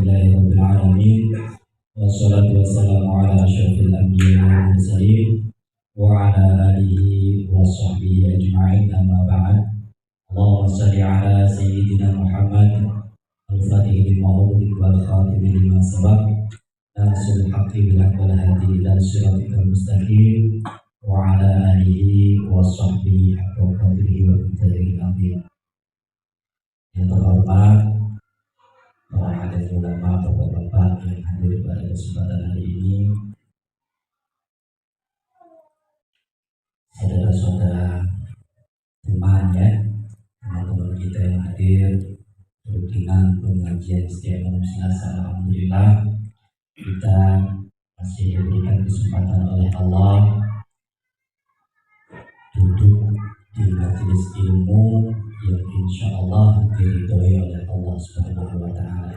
Alhamdulillahirabbil alamin. Wassalatu wassalamu ala asyrofil anbiya'i wal mursalin wa ala alihi wa sahbihi ajma'in, amma ba'd. Allahumma shalli ala sayyidina Muhammad al-Fatih lima ughliq wal khatim lima sabaq nasrul haqqi bil haqqi wal hadi ila siratikal mustaqim wa ala alihi wa sahbihi haqqa qadrihi wa miqdarihi azim. Yang terhormat para hadir ulama, bapak-bapak yang hadir pada kesempatan hari ini, saudara-saudara teman teman-teman kita yang hadir rutinan pengajian setiap malam Selasa. Alhamdulillah kita masih diberikan kesempatan oleh Allah duduk di majelis ilmu yang insya Allah diridhoi oleh Allah Subhanahu wa Ta'ala.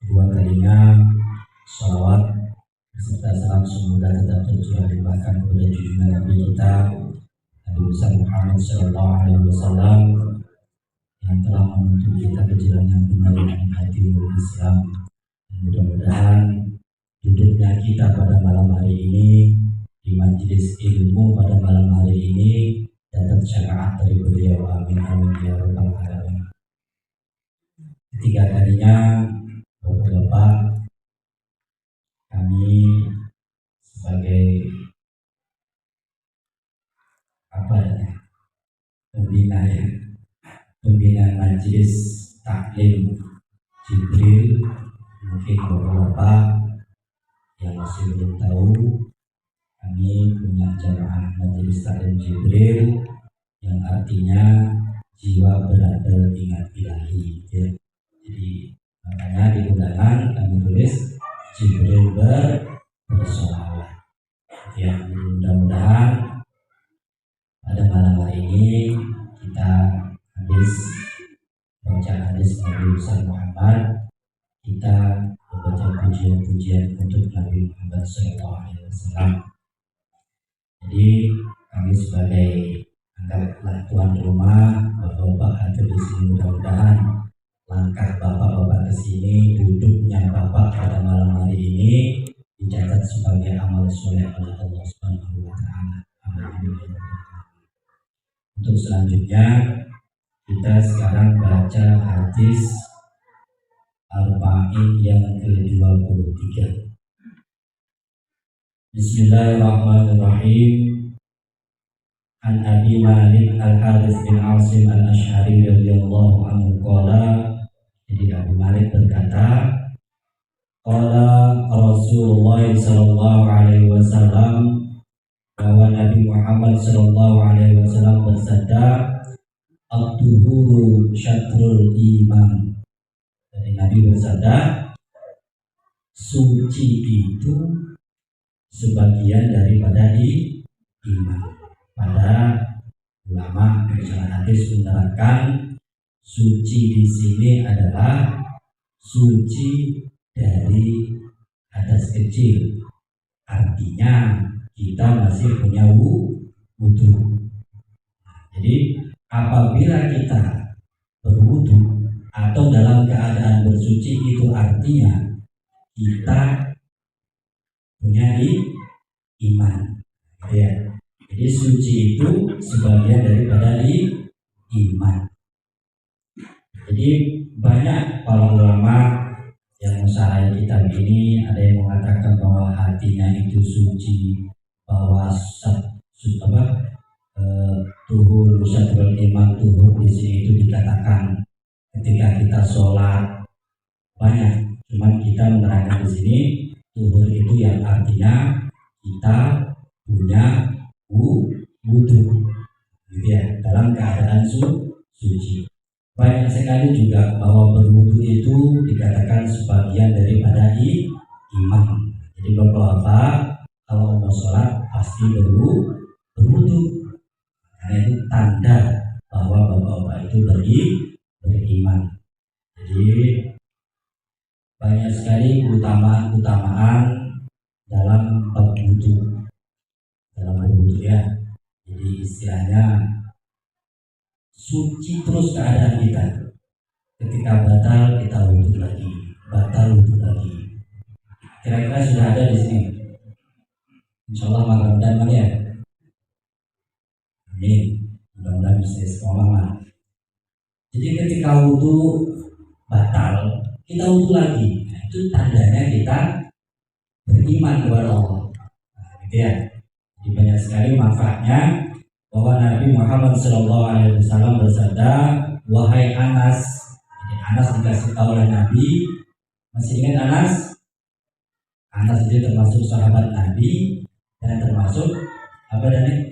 Dua kalinya salawat beserta salam semoga tetap tercurah limpahkan kepada junjungan Nabi kita Nabi besar Muhammad Sallallahu Alaihi Wasallam yang telah menuntut kita ke jalan yang benar dengan hati Islam. Mudah-mudahan duduknya kita pada malam hari ini di majelis ilmu pada malam hari ini dapat syafaat dari beliau. Amin amin ya rabbal alamin. Ketiga kalinya, bapak-bapak, kami sebagai pembina majelis taklim Jibril, mungkin bapak-bapak yang masih belum tahu, kami punya jamaah majelis taklim Jibril yang artinya jiwa berada ingat ilahi, ya. Jadi makanya di undangan kami tulis Jibril bersolawat. Ya, mudah-mudahan pada malam hari ini kita habis baca hadis Nabi besar Muhammad, kita membaca pujian-pujian untuk Nabi Muhammad SAW. Jadi kami sebagai anggaplah tuan rumah, bapak-bapak hadir di sini, mudah-mudahan langkah bapak-bapak ke sini, duduknya bapak pada malam hari ini dicatat sebagai amal soleh oleh Allah Subhanahu wa Ta'ala. Amin. Untuk selanjutnya kita sekarang baca hadis Arba'in yang ke-23. Bismillahirrahmanirrahim. An Abi Malik Al-Harith bin Asim Al-Ash'ari radhiyallahu anhu qala, jadi Abu Malik berkata, qala Rasulullah sallallahu alaihi wasallam, bahwa Nabi Muhammad sallallahu alaihi wasallam bersabda, at-tuhuru syatrul iman. Jadi Nabi bersabda, suci itu sebagian daripada iman. Pada ulama pensyarah hadis menerangkan suci di sini adalah suci dari hadas kecil, artinya kita masih punya wudu. Jadi apabila kita berwudu atau dalam keadaan bersuci, itu artinya kita punya iman, ya. Jadi suci itu sebagian daripada iman. Jadi banyak para ulama yang mensyarahi kitab ini, ada yang mengatakan bahwa hatinya itu suci, bahwa tuhur syatrul iman, tuhur di sini itu dikatakan ketika kita sholat banyak. Cuman kita menerangkan di sini tuhur itu yang artinya kita punya wudu, gitu ya, dalam keadaan suci. Banyak sekali juga bahwa berwudu itu dikatakan sebagian daripada iman. Jadi bapak-bapak kalau mau sholat pasti berwudu, karena itu tanda bahwa bapak-bapak itu beriman. Jadi banyak sekali keutamaan dalam bab wudu, ya. Jadi istilahnya suci terus keadaan kita. Ketika batal kira-kira sudah ada di sini. Insya Allah mudah-mudahan ya. Amin. Mudah-mudahan bisa istiqomah. Jadi ketika wudhu batal, kita wudhu lagi. Nah, itu tandanya kita beriman kepada Allah. Nah, gitu ya. Jadi banyak sekali manfaatnya bahwa Nabi Muhammad SAW bersabda, wahai Anas. Jadi Anas dikasih tahu oleh Nabi. Masih ingat Anas? Anas itu termasuk sahabat Nabi dan termasuk apa namanya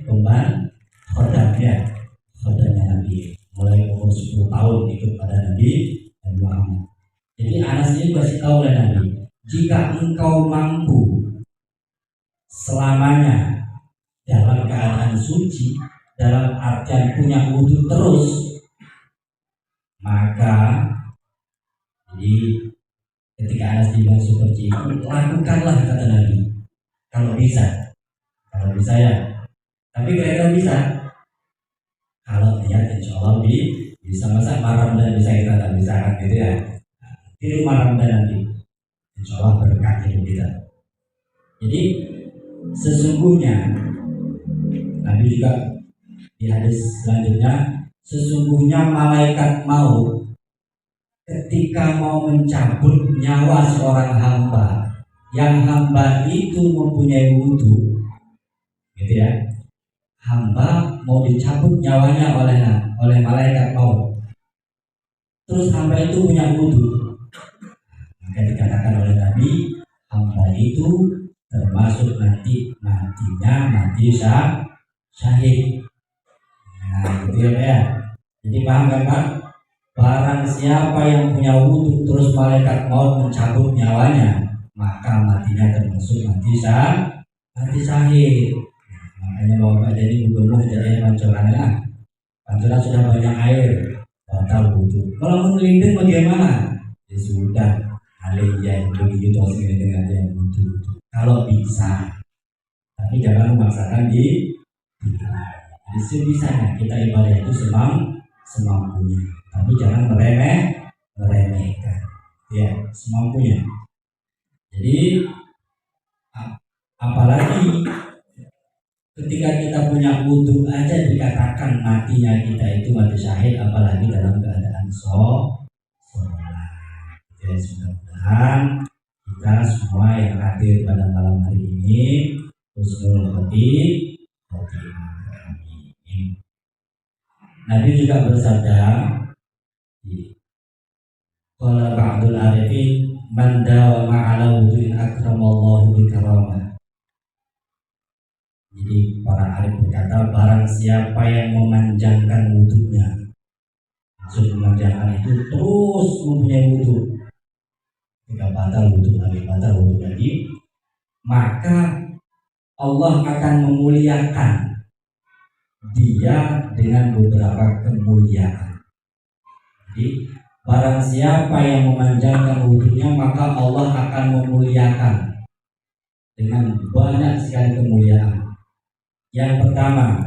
khodamnya Nabi. Mulai umur 10 tahun ikut pada Nabi dan Muhammad. Jadi Anas ini dikasih tahu oleh Nabi, jika engkau mampu selamanya dalam keadaan suci, dalam artian punya wudhu terus, maka jadi ketika Anas dibilang seperti itu, lakukanlah kata Nabi. Kalau bisa ya. Tapi kira-kira bisa? Kalau niat insya Allah bisa. Masa malam dan bisa kita tak bisa kan gitu ya. Tiru malam dan nanti insya Allah berkah hidup kita. Jadi sesungguhnya Nabi juga di hadis selanjutnya, sesungguhnya malaikat maut ketika mau mencabut nyawa seorang hamba, yang hamba itu mempunyai wudhu, gitu ya, hamba mau dicabut nyawanya oleh malaikat maut, terus hamba itu punya wudhu, maka dikatakan oleh Nabi, hamba itu termasuk nanti matinya mati syahid. Nah, gitu ya. Jadi paham kan Pak? Barang siapa yang punya wudhu terus malaikat maut mencabut nyawanya, maka matinya termasuk mati syahid. Makanya Bapak jadi gubernur jadi pancorannya. Pancoran sudah banyak air, batal wudhu. Kalau mengelinding bagaimana? Ya sudah, aliyah begitu sini dengan yang wudhu. Kalau bisa, tapi jangan memaksakan di. Jadi sebisanya kita ibadah itu semampunya. Tapi jangan meremehkan, ya semampunya. Jadi apalagi ketika kita punya wudhu aja dikatakan matinya kita itu mati syahid, apalagi dalam keadaan sholat. Jadi mudah-mudahan kita semua yang hadir pada malam hari ini husnul khotimah. Nabi juga bersabda, qala ba'dul arifin man dawama ala wudu'in akramallahu bi karamah. Jadi para arif berkata, barang siapa yang memanjangkan wudhunya, maksud memanjangkan itu terus mempunyai wudhu, jika batal wudhu lagi, maka Allah akan memuliakan dia dengan beberapa kemuliaan. Jadi barang siapa yang memanjangkan wudhunya, maka Allah akan memuliakan dengan banyak sekali kemuliaan. Yang pertama,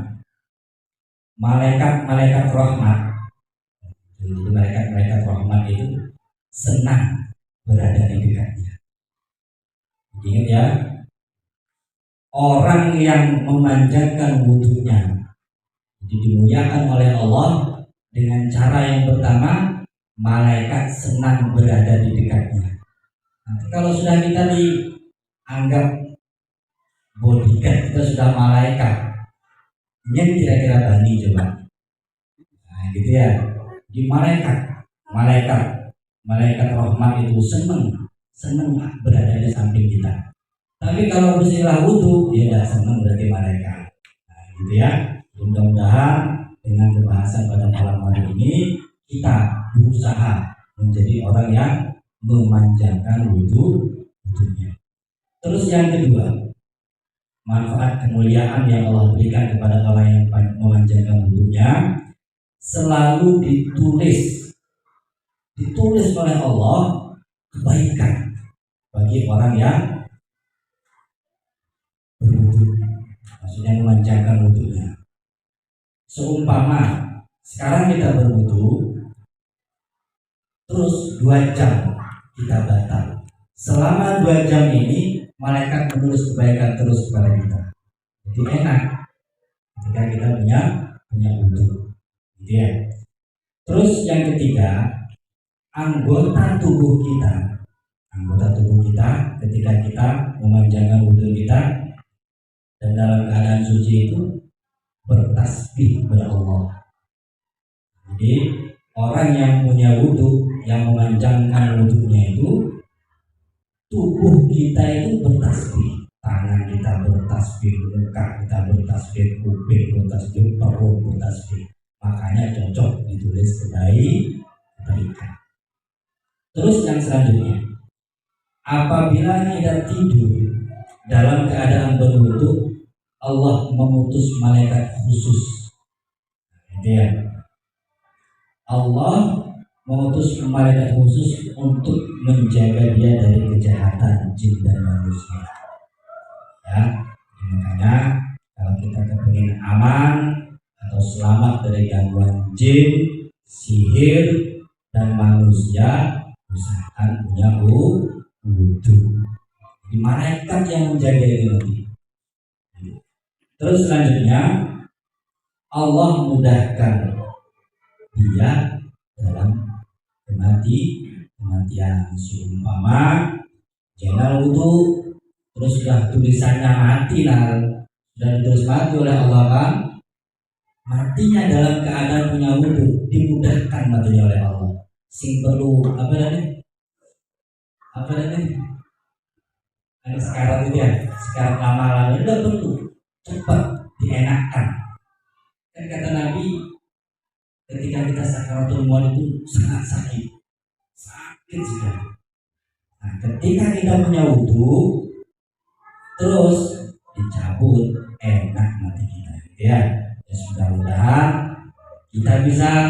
malaikat rahmat. Jadi malaikat rahmat itu senang berada di dekatnya. Ingat ya, orang yang memanjangkan wudhunya jadi dimuliakan oleh Allah dengan cara yang pertama, malaikat senang berada di dekatnya. Nanti kalau sudah kita dianggap bodyguard, kita sudah malaikat, ini kira-kira bani coba. Nah gitu ya. Di malaikat rahmat itu senang berada di samping kita. Tapi kalau bersilah wudhu, dia tidak senang berarti malaikat. Nah gitu ya. Mudah-mudahan dengan pembahasan pada malam hari ini kita berusaha menjadi orang yang memanjangkan wudhunya. Terus yang kedua, manfaat kemuliaan yang Allah berikan kepada orang yang memanjangkan wudhunya selalu ditulis oleh Allah kebaikan bagi orang yang berwudhu, maksudnya memanjangkan wudhunya. Seumpama sekarang kita berwudhu, terus 2 jam kita batal. Selama 2 jam ini malaikat menulis kebaikan terus kepada kita. Jadi enak ketika kita punya wudhu, gitu ya. Terus yang ketiga, anggota tubuh kita ketika kita memanjangkan wudhu kita dan dalam keadaan suci itu bertasbih kepada Allah. Jadi orang yang punya wudhu, yang memanjangkan wudhunya itu, tubuh kita itu bertasbih, tangan kita bertasbih, muka kita bertasbih, kuping bertasbih, perut bertasbih. Makanya cocok ditulis kebaikan. Terus yang selanjutnya, apabila kita tidur dalam keadaan berwudu, Allah mengutus malaikat khusus. Ya. Allah mengutus malaikat khusus untuk menjaga dia dari kejahatan jin dan manusia. Ya, makanya kalau kita kepingin aman atau selamat dari gangguan jin, sihir, dan manusia, usahakan punya wudhu. Di malaikat yang menjaga ini nanti. Terus selanjutnya, Allah mudahkan dia dalam kematian. Seumpama channel wudhu, terus sudah tulisannya mati, sudah ditulis mati oleh Allah kan, matinya dalam keadaan punya wudhu, dimudahkan matinya oleh Allah. Sing perlu apa namanya sekarang itu ya, sekarang lama-lama udah perlu cepat dienakkan. Kan kata Nabi, ketika kita sakaratul maut itu sangat sakit sudah. Nah, ketika kita punya wudhu, terus dicabut, enak mati kita, ya. Mudah-mudahan kita bisa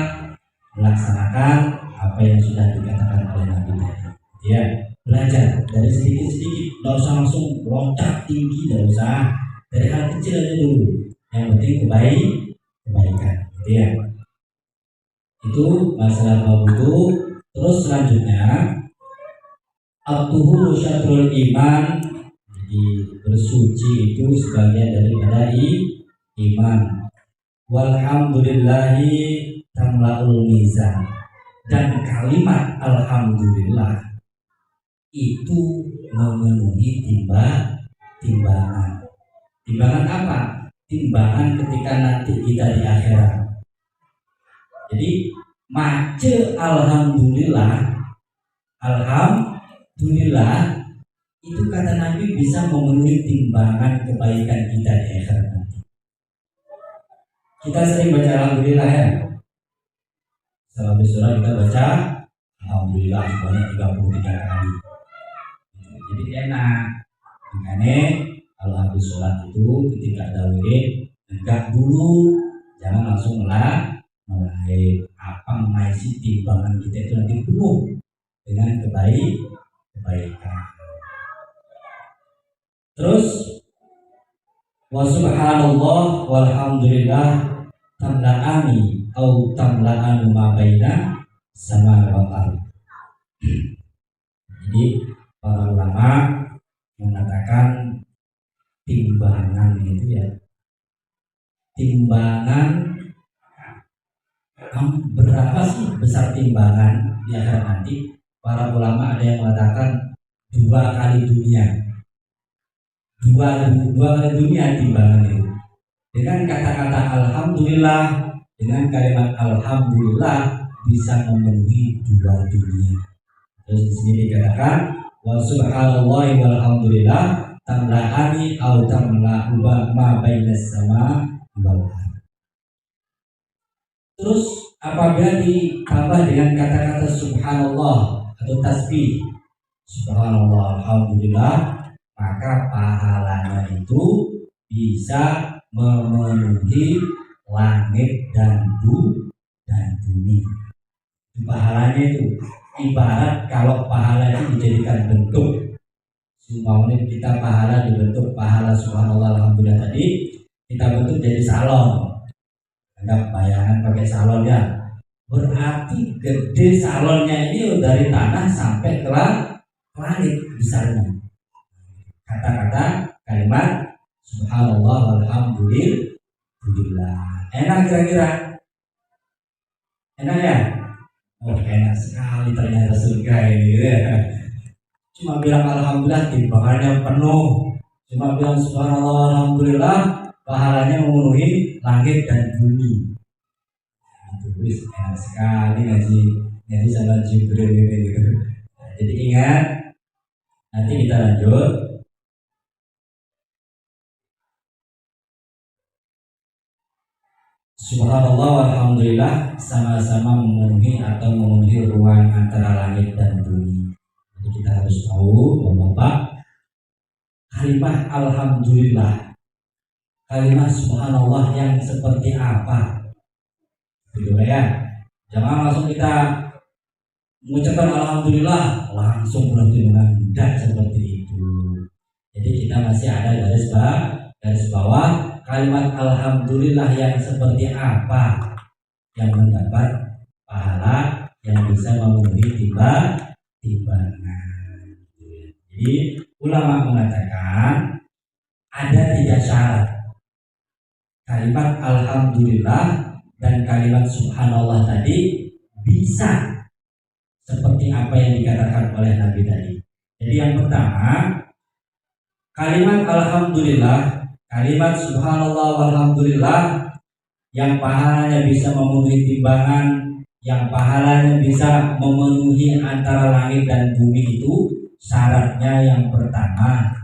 melaksanakan apa yang sudah dikatakan oleh Nabi tadi, ya. Belajar dari sedikit-sedikit, tidak usah langsung loncat tinggi, tidak usah, dari hal kecil aja dulu. Yang penting kebaikan, ya. Itu masalah wudhu. Terus selanjutnya, at-tuhuru syatrul iman. Jadi bersuci itu sebagian daripada iman. Walhamdulillahi tamla'ul mizan. Dan kalimat alhamdulillah itu memenuhi timbangan. Timbangan apa? Timbangan ketika nanti kita di akhirat. Jadi mace alhamdulillah itu kata Nabi bisa memenuhi timbangan kebaikan kita di akhirat nanti. Kita sering baca alhamdulillah ya. Selama surah kita baca alhamdulillah sebanyak 33 kali. Jadi enak. Makanya kalau habis sholat itu ketika ada wirid, tegak dulu, jangan langsung mulai apa mengisi timbangan kita itu nanti penuh dengan kebaikan. Terus wa subhanallah walhamdulillah tamla'ani au tamla'anu ma baina sama wal ardh. Jadi para ulama mengatakan timbangan itu ya, timbangan berapa sih besar timbangan di akhirat nanti? Para ulama ada yang mengatakan 2 kali dunia. 2 kali dunia timbangan itu. Dengan kata-kata alhamdulillah, dengan kalimat alhamdulillah bisa memenuhi 2 dunia. Terus di sini dikatakan wa subhanallahi walhamdulillah tamla'ani au tamla'u ma bainas sama wal ardh. Terus apabila ditambah dengan kata-kata subhanallah atau tasbih, subhanallah alhamdulillah, maka pahalanya itu bisa memenuhi langit dan bumi. Pahalanya itu ibarat kalau pahala itu dijadikan bentuk, semuanya kita pahala dibentuk pahala subhanallah alhamdulillah tadi, kita bentuk jadi salon. Anggap bayangan pakai salon ya, berarti gede salonnya ini dari tanah sampai ke langit besarnya. kata-kata kalimat subhanallah walhamdulillah. Enak kira-kira? Enak ya? Oh enak sekali ternyata surga ini ya. Cuma bilang alhamdulillah timbangannya penuh. Cuma bilang subhanallah alhamdulillah pahalanya memenuhi langit dan bumi. Itu enak sekali ngaji sama Jibril gitu. Jadi ingat, nanti kita lanjut. Subhanallah walhamdulillah sama-sama memenuhi atau memenuhi ruang antara langit dan bumi. Jadi kita harus tahu Bapak, kalimat alhamdulillah, kalimat subhanallah yang seperti apa? Gitu ya. Jangan langsung kita mengucapkan alhamdulillah langsung berhenti menandak seperti itu. Jadi kita masih ada garis bawah kalimat alhamdulillah yang seperti apa yang mendapat pahala yang bisa memenuhi timbangan. Jadi ulama mengatakan ada 3 syarat kalimat alhamdulillah dan kalimat subhanallah tadi bisa seperti apa yang dikatakan oleh Nabi tadi. Jadi yang pertama, kalimat alhamdulillah, kalimat subhanallah walhamdulillah yang pahalanya bisa memenuhi timbangan, yang pahalanya bisa memenuhi antara langit dan bumi itu syaratnya yang pertama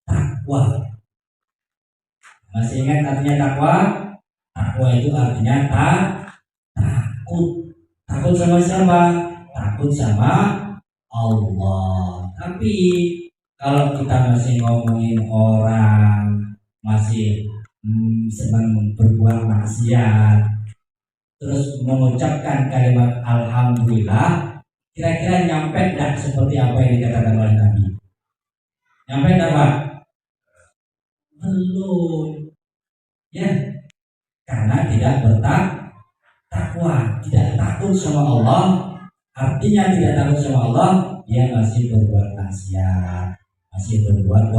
takwa. Masih ingat artinya takwa? Takwa itu artinya takut. Takut sama siapa? Takut sama Allah. Tapi kalau kita masih ngomongin orang, masih senang berbuat maksiat, terus mengucapkan kalimat alhamdulillah, kira-kira nyampe tidak seperti apa yang dikatakan oleh Nabi? Nyampe tidak Pak? Belum. Ya, karena tidak takwa, tidak takut sama Allah. Artinya tidak takut sama Allah, dia masih berbuat maksiat, masih berbuat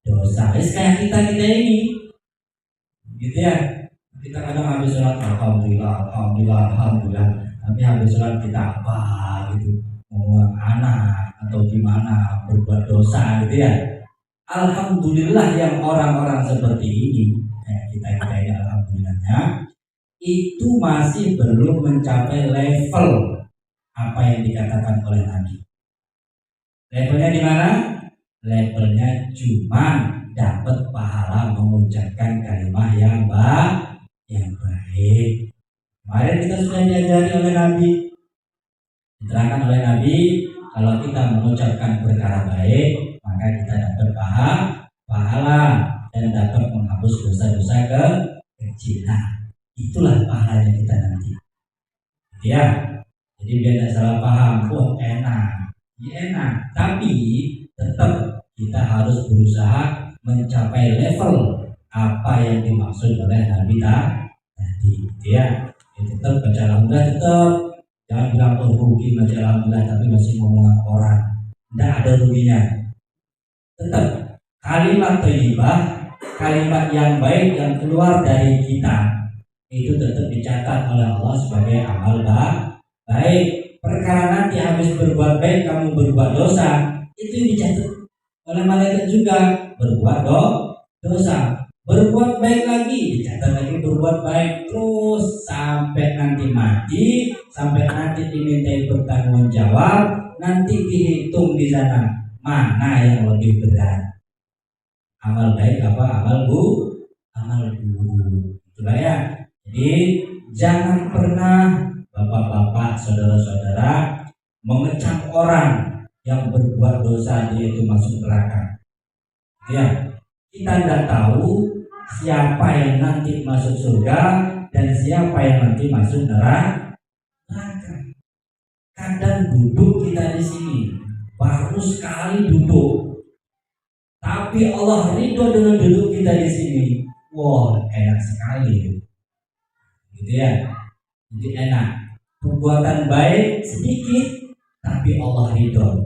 dosa. Kayak kita ini, gitu ya. Kita kadang habis sholat alhamdulillah, tapi habis sholat kita apa gitu, mau anak atau gimana berbuat dosa gitu ya. Alhamdulillah yang orang-orang seperti ini, kita ini alhamdulillahnya itu masih belum mencapai level apa yang dikatakan oleh Nabi. Levelnya di mana? Levelnya cuma dapat pahala mengucapkan kalimat yang baik. Kemarin kita sudah diajari oleh Nabi, diterangkan oleh Nabi, kalau kita mengucapkan perkara baik, maka kita dapat pahala dan dapat menghapus dosa-dosa kecil. Itulah pahalanya kita nanti. Ya, jadi biar tidak salah paham. Oh enak, ya enak. Tapi tetap kita harus berusaha mencapai level apa yang dimaksud oleh Nabi tadi. Ya, tetap baca alhamdulillah, tetap jangan bilang rugi baca alhamdulillah tapi masih ngomong orang. Tidak ada ruginya. Tetap kalimat thayyibah, kalimat yang baik yang keluar dari kita itu tetap dicatat oleh Allah sebagai amal baik. Perkara nanti habis berbuat baik kamu berbuat dosa, itu dicatat oleh malaikat juga berbuat dosa. Berbuat baik lagi dicatat lagi berbuat baik, terus sampai nanti mati, sampai nanti dimintai bertanggung jawab, nanti dihitung di sana mana yang lebih berat, amal baik apa amal buruk. Itulah ya. Jadi jangan pernah bapak-bapak, saudara-saudara mengecam orang yang berbuat dosa dia itu masuk neraka. Ya, kita tidak tahu siapa yang nanti masuk surga dan siapa yang nanti masuk neraka. Kadang duduk kita di sini baru sekali duduk, tapi Allah ridho dengan duduk kita di sini. Wah, enak sekali. Gitu ya, jadi enak. Perbuatan baik sedikit tapi Allah ridho,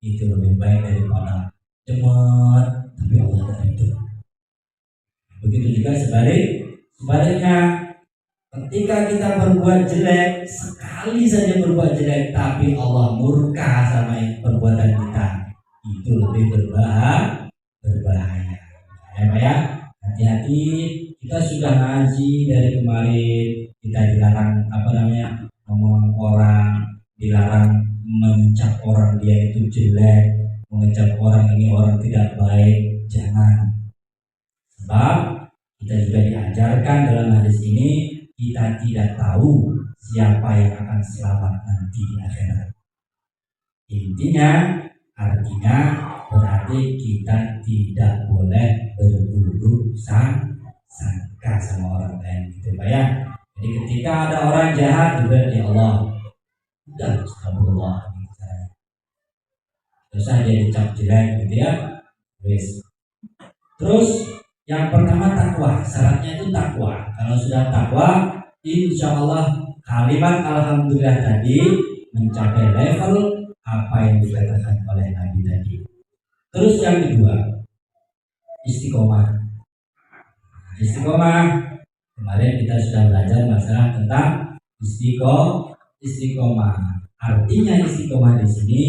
itu lebih baik daripada cemat, tapi Allah tidak ridho. Begitu juga sebaliknya, ketika kita berbuat jelek, sekali saja berbuat jelek, tapi Allah murka sama perbuatan kita, itu lebih berbahaya. Ya, hati-hati. Kita sudah ngaji dari kemarin, kita dilarang ngomong orang, dilarang mencap orang dia itu jelek, mengecap orang ini orang tidak baik. Jangan. Sebab kita juga diajarkan dalam hadis ini, kita tidak tahu siapa yang akan selamat nanti di akhirat. Artinya berarti kita tidak boleh berburuk sangka sama orang lain, gitu Pak ya. Jadi ketika ada orang jahat juga ya Allah, udah astagfirullah, terus dia dicap jelek gitu ya. Terus yang pertama takwa, syaratnya itu takwa. Kalau sudah takwa, insya Allah kalimat alhamdulillah tadi mencapai level apa yang dikatakan oleh Nabi tadi. Terus yang kedua, istiqomah. Istiqomah, kemarin kita sudah belajar masalah tentang istiqomah. Artinya istiqomah di sini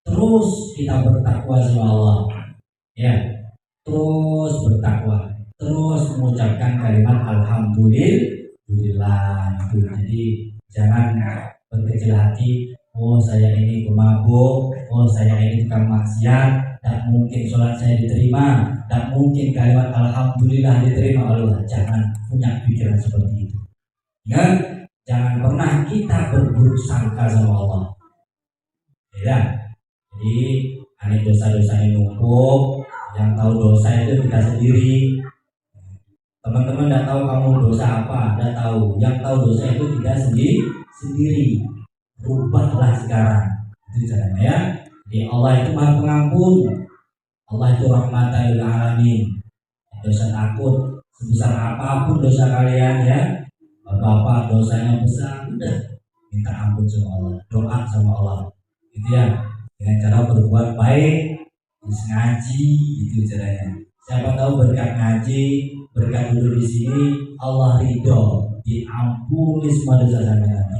terus kita bertakwa sama Allah, ya, terus bertakwa, terus mengucapkan kalimat alhamdulillah. Jadi jangan berkecil hati. Oh saya ini pemabuk, oh saya ini tukang maksiat, tak mungkin sholat saya diterima, tak mungkin kalimat alhamdulillah diterima Allah. Jangan punya pikiran seperti itu. Ya, jangan pernah kita berburuk sangka sama Allah. Ya, jadi ada dosa-dosa yang numpuk, yang tahu dosa itu kita sendiri. Teman-teman tidak tahu kamu dosa apa, tidak tahu. Yang tahu dosa itu kita sendiri. Rubahlah sekarang, itu caranya ya. Jadi Allah itu Maha Pengampun, Allah itu rahmatan lil alamin. Dosa takut sebesar apapun dosa kalian ya, bapak dosanya besar, udah minta ampun sama Allah, doa sama Allah, gitu ya. Dengan cara berbuat baik, terus ngaji, itu caranya. Siapa tahu berkat ngaji, berkat dulu di sini, Allah ridho, diampuni semua dosa sampai nanti.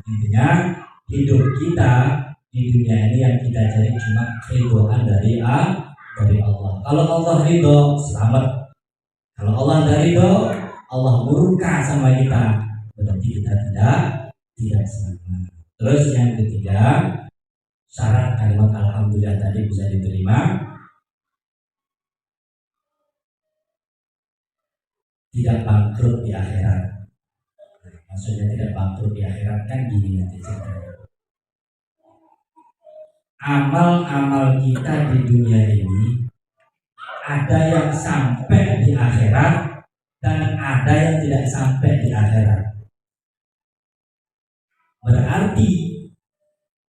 Intinya hidup kita di dunia ini yang kita cari cuma ridhoan dari Allah. Kalau Allah ridho, selamat. Kalau Allah tidak ridho, Allah murka sama kita, berarti kita tidak selamat. Terus yang ketiga, syarat kalimat alhamdulillah tadi bisa diterima, tidak bangkrut di akhirat. Maksudnya tidak bangkrut di akhirat kan gini nanti ceritanya. Amal-amal kita di dunia ini ada yang sampai di akhirat dan ada yang tidak sampai di akhirat. Berarti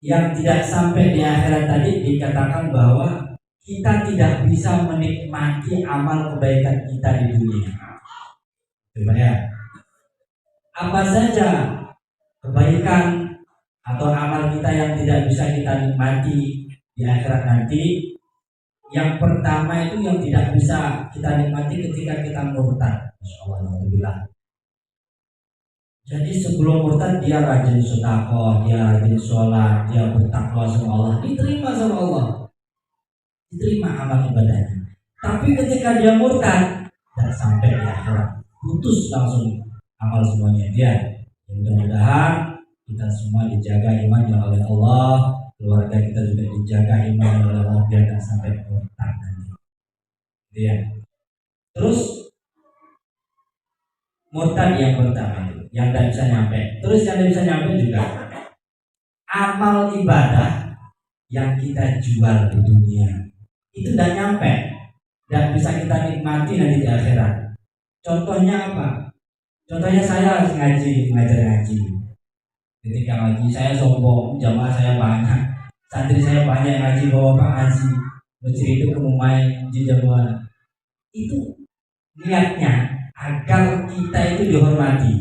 yang tidak sampai di akhirat tadi dikatakan bahwa kita tidak bisa menikmati amal kebaikan kita di dunia. Coba ya. Apa saja kebaikan atau amal kita yang tidak bisa kita nikmati di akhirat nanti? Yang pertama itu yang tidak bisa kita nikmati ketika kita murtad. Masyaallah. Jadi sebelum murtad dia rajin sedekah, dia rajin sholat, dia bertakwa sama Allah, diterima sama Allah, diterima amal ibadahnya. Tapi ketika dia murtad, tidak sampai di akhirat, putus langsung amal semuanya dia. Mudah-mudahan kita semua dijaga imannya oleh Allah, keluarga kita juga dijaga imannya oleh Allah biar tidak sampai murtad nanti. Ya. Terus murtad yang pertama itu, yang tidak bisa nyampe. Terus yang tidak bisa nyampe juga amal ibadah yang kita jual di dunia itu tidak nyampe, dan bisa kita nikmati nanti di akhirat. Contohnya apa? Contohnya saya ngajar ngaji. Ketika ngaji saya sombong, jamaah saya banyak, santri saya banyak ngaji, bawa Pak ngaji, masjid itu main di jamaah. Itu niatnya agar kita itu dihormati,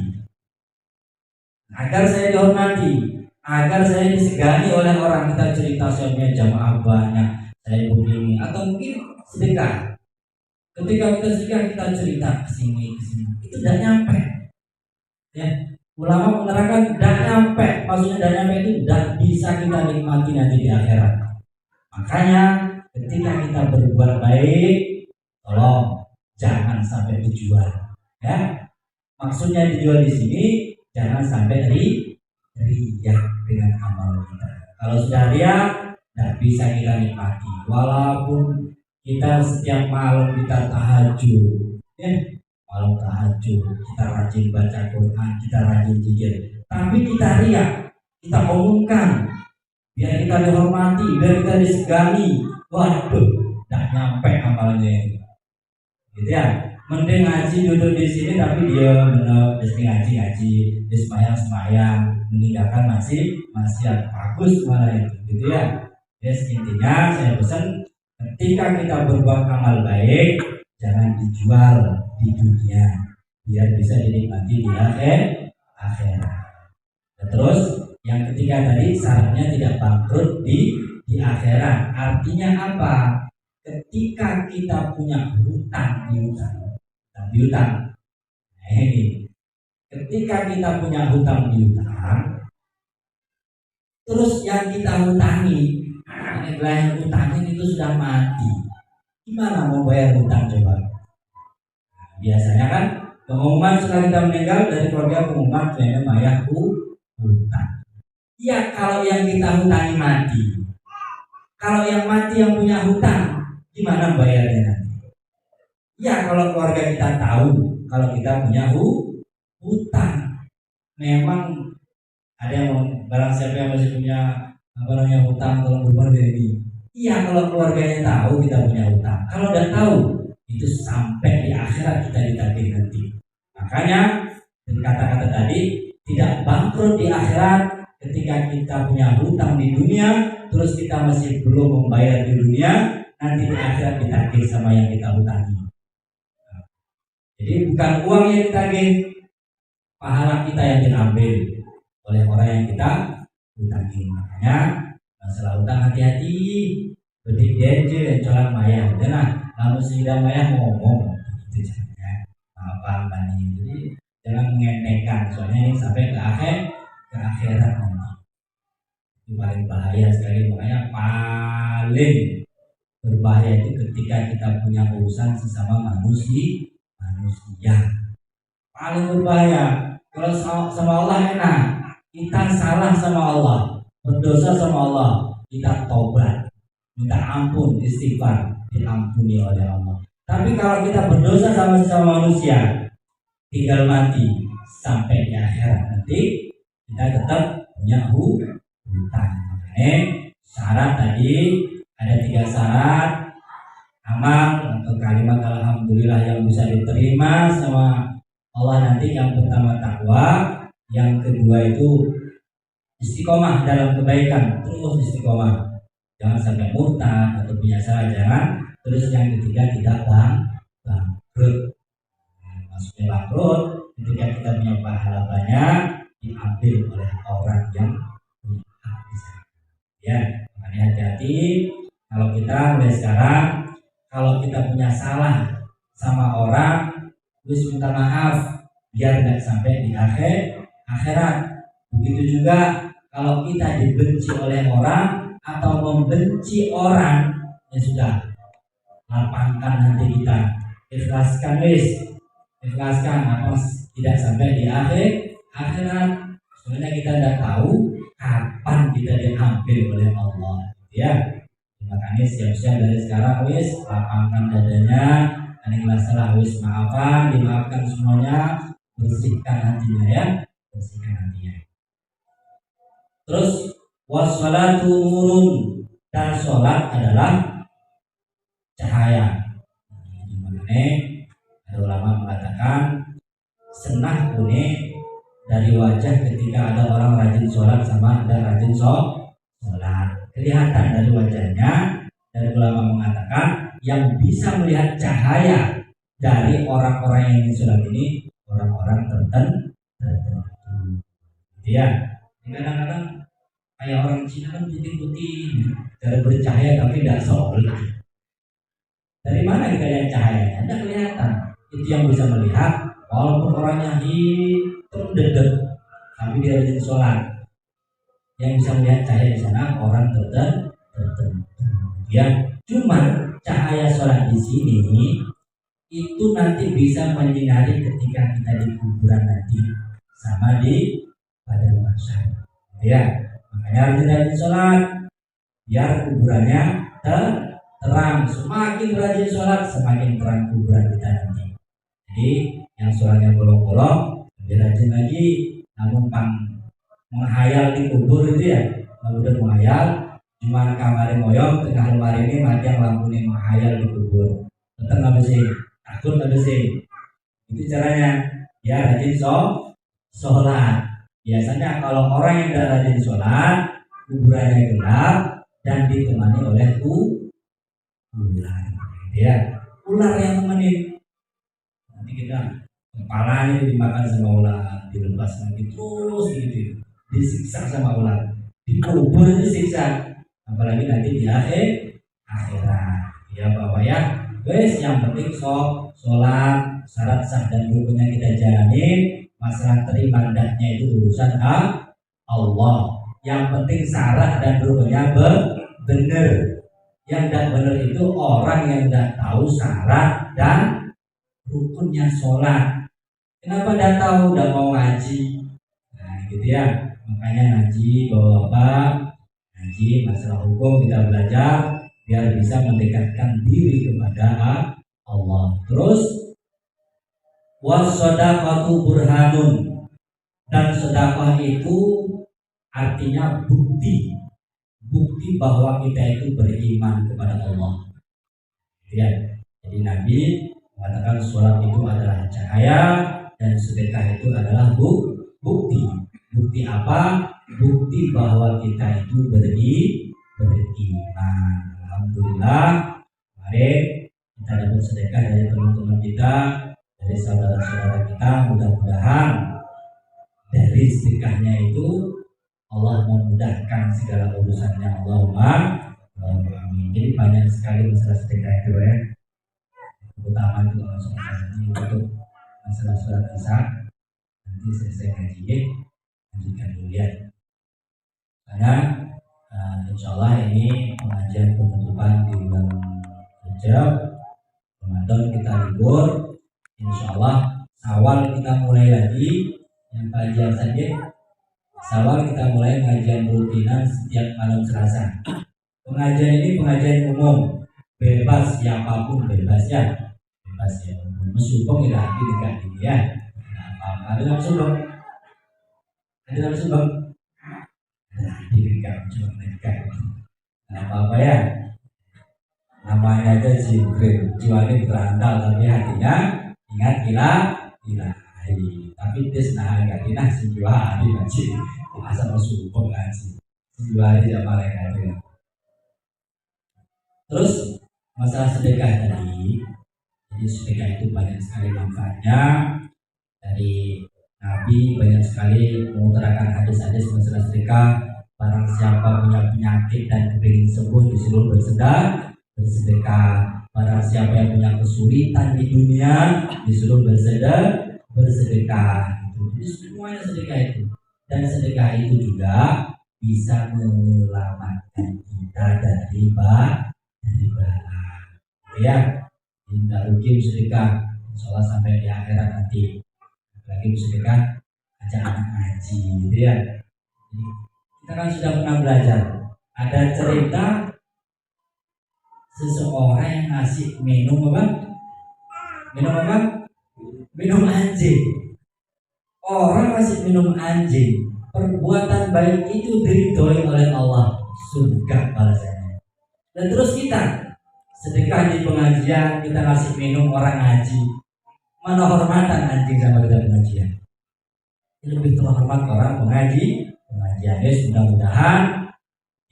agar saya dihormati, agar saya disegani oleh orang. Kita cerita saya punya jamaah banyak, saya begini, atau mungkin sedekah. Ketika kita sedekah kita cerita ke sini, itu tidak nyampe. Ya, ulama menerangkan tidak nyampe, maksudnya tidak nyampe itu tidak bisa kita nikmati nanti di akhirat. Makanya ketika kita berbuat baik, tolong jangan sampai dijual. Ya, maksudnya dijual di sini jangan sampai riya dengan amal kita. Kalau sudah riya, tidak bisa kita nikmati. Walaupun kita setiap malam kita tahajud, ya, malam tahajud, kita rajin baca Quran, kita rajin zikir, tapi kita riya, kita omongkan, biar kita dihormati, biar kita disegani. Waduh, tidak nyampe amalnya itu. Gitu ya. Mending ngaji duduk di sini tapi dia benar ngaji, dia semayang, meninggalkan masih bagus malah itu, gitu ya. Jadi intinya saya pesan ketika kita berbuat amal baik jangan dijual di dunia, biar bisa dinikmati di akhirat. Nah, terus yang ketiga tadi syaratnya tidak bangkrut di akhirat. Artinya apa? Ketika kita punya hutang piutang. Nah, ini ketika kita punya hutang piutang, terus yang kita hutangi, yang hutangin itu sudah mati, gimana mau bayar hutang coba? Nah, biasanya kan pengumuman setelah kita meninggal dari keluarga pengumuman ternyata mayat hutang. Ya kalau yang kita hutangi mati, kalau yang mati yang punya hutang, gimana bayarnya nanti? Ya kalau keluarga kita tahu kalau kita punya hutang, memang ada yang barang siapa yang masih punya hutang tolong berubah dari ini. Iya kalau keluarganya tahu kita punya hutang. Kalau udah tahu itu sampai di akhirat kita ditagih nanti. Makanya dari kata-kata tadi tidak bangkrut di akhirat ketika kita punya hutang di dunia, terus kita masih belum membayar di dunia, nanti di akhirat ditagih sama yang kita hutangi. Jadi bukan uang yang ditagih, pahala kita yang diambil oleh orang yang kita hutangi. Makanya masalah hutang hati-hati, bedik denje colang maya, jangan lalu sudah maya ngomong itu caranya apa nih. Jadi jangan mengenekkan, soalnya ini sampai ke akhirat nanti itu paling bahaya sekali. Makanya paling berbahaya itu ketika kita punya urusan sesama manusia paling berbahaya. Kalau sama Allah enak, kita salah sama Allah, berdosa sama Allah, kita tobat, minta ampun, istighfar, diampuni oleh Allah. Tapi kalau kita berdosa sama sesama manusia, tinggal mati sampai di akhirat nanti kita tetap punya hutang. Makanya syarat tadi ada 3 syarat amal atau kalimat alhamdulillah yang bisa diterima sama Allah nanti. Yang pertama takwa, yang kedua itu istiqomah dalam kebaikan, terus istiqomah, jangan sampai murtad atau punya salah, jangan. Terus yang ketiga tidak bangkrut. Maksudnya bangkrut ketika kita punya pahala banyak diambil oleh orang yang punya hak di sana. Ya, makanya hati-hati kalau kita mulai sekarang, kalau kita punya salah sama orang, terus minta maaf biar nggak sampai di akhirat. Begitu juga kalau kita dibenci oleh orang atau membenci orang, ya sudah, lapangkan nanti kita, ikhlaskan apa tidak sampai di akhirat. Sebenarnya kita tidak tahu kapan kita diambil oleh Allah, ya. Makanya siap-siap dari sekarang lapangkan dadanya, ikhlaslah, dimaafkan semuanya, bersihkan hatinya ya, bersihkan hatinya. Terus wassalatu nurun, dan sholat adalah cahaya. Makanya ada ulama mengatakan senah kune dari wajah ketika ada orang rajin sholat sama ada rajin sholat, kelihatan dari wajahnya. Dan ulama mengatakan yang bisa melihat cahaya dari orang-orang yang ingin sholat ini orang-orang tertentu. Ya, kadang-kadang Kayak orang Cina kan putih-putih, cara bercahaya tapi tidak sholat. Dari mana kita lihat cahayanya? Tidak kelihatan. Itu yang bisa melihat, walaupun orangnya hitam dedek, tapi dia rajin sholat. Yang bisa melihat cahaya di sana orang tertentu. Ya, cuma cahaya sholat di sini itu nanti bisa menyinari ketika kita di kuburan nanti sama di pada masa. Ya, makanya rajin sholat biar kuburannya terang. Semakin rajin sholat semakin terang kuburan kita nanti. Jadi yang sholatnya bolong-bolong lebih rajin lagi, namun menghayal di kubur itu ya, udah menghayal cuma kamar moyong tengah lemari ini mati yang lampu ini menghayal di kubur. Tetap nggak bersih, takut nggak bersih. Itu caranya ya, rajin sholat. Biasanya kalau orang yang tidak rajin sholat, kuburannya gelap dan ditemani oleh ular. Ya, ular yang temenin. Nanti kita kepalanya dimakan sama ular, dilepas lagi terus gitu, disiksa sama ular, dikubur itu siksa. Apalagi nanti di akhirat. Ya Bapak ya, guys, yang penting sholat syarat sah dan rukunnya kita jalani. Masalah terima tidaknya itu urusan Allah. Yang penting syarat dan rukunnya benar. Yang tidak benar itu orang yang tidak tahu syarat dan rukunnya sholat. Kenapa tidak tahu, tidak mau ngaji? Nah gitu ya. Makanya ngaji Bapak, ngaji masalah hukum kita belajar biar bisa mendekatkan diri kepada Allah. Terus was-shadaqatu burhanun, dan sedekah itu artinya bukti bahwa kita itu beriman kepada Allah. Ya, jadi Nabi mengatakan sholat itu adalah cahaya dan sedekah itu adalah bukti. Bukti apa? Bukti bahwa kita itu beriman. Alhamdulillah, mari kita dapat sedekah dari teman-teman kita, dari saudara-saudara kita. Mudah-mudahan dari sedekahnya itu Allah memudahkan segala urusannya. Allahumma amin. Jadi banyak sekali masalah sedekah itu ya. Utama itu langsung untuk masalah surat Isa. Nanti selesai ngaji, lanjutkan dulu ya. Karena insya Allah ini pengajian penutupan di bulan Rajab, Ramadan kita libur. Insya Allah Syawal kita mulai lagi yang kajian saja. Syawal kita mulai pengajian rutinan setiap malam Selasa. Pengajian ini pengajian umum, bebas siapapun, bebas ya, meskipun tidak hati dekat ini ya. Ada langsung dong, hati dekat, cuma dekat. Apa ya? Namanya aja Jibril, jiwanya berandal tapi hatinya ingat ilahi. Tapi tes agak dinah jiwa hari ngaji, masa masuk ngaji jiwa hari tidak malaikat ya. Terus masalah sedekah tadi, jadi sedekah itu banyak sekali manfaatnya. Dari Nabi banyak sekali mengutarakan hadis-hadis masalah sedekah. Barang siapa punya penyakit dan kepingin sembuh disuruh bersedekah. Barang siapa yang punya kesulitan di dunia disuruh bersedekah. Jadi semuanya sedekah itu, dan sedekah itu juga bisa menyelamatkan kita dari bala. Ya, tidak rugi sedekah, insya Allah sampai di akhirat nanti. Lagi sedekah ajak anak ngaji, gitu ya. Kita kan sudah pernah belajar. Ada cerita seseorang yang ngasih minum apa? Minum anjing. Orang ngasih minum anjing. Perbuatan baik itu diridhoi oleh Allah, surga balasannya. Dan terus kita sedekah di pengajian, kita ngasih minum orang ngaji. Mana hormatan anjing sama kita pengajian? Lebih terhormat orang pengajian. Mudah-mudahan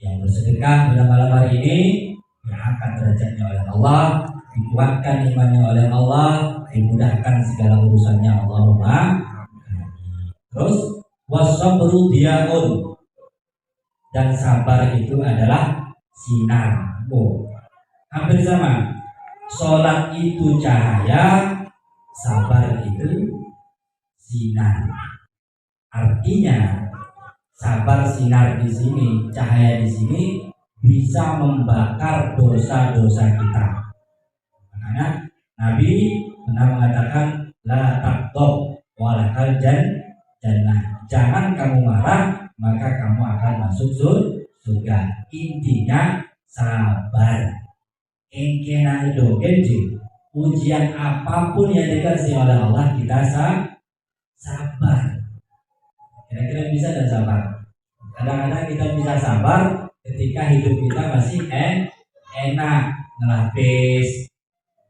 yang bersedekah pada malam hari ini diangkat derajatnya oleh Allah, dikuatkan imannya oleh Allah, dimudahkan segala urusannya. Allahumma. Terus wasabru diyaun, dan sabar itu adalah sinar. Oh, hampir sama. Sholat itu cahaya, sabar itu sinar. Artinya sabar sinar di sini, cahaya di sini bisa membakar dosa-dosa kita. Makanya Nabi pernah mengatakan la taqdob walakal jannah. Jangan kamu marah, maka kamu akan masuk surga. Intinya sabar. Engkena dogenji. Ujian apapun yang dikasih oleh Allah kita sabar. Kira-kira bisa dan sabar. Kadang-kadang kita bisa sabar ketika hidup kita masih enak, ngelapis,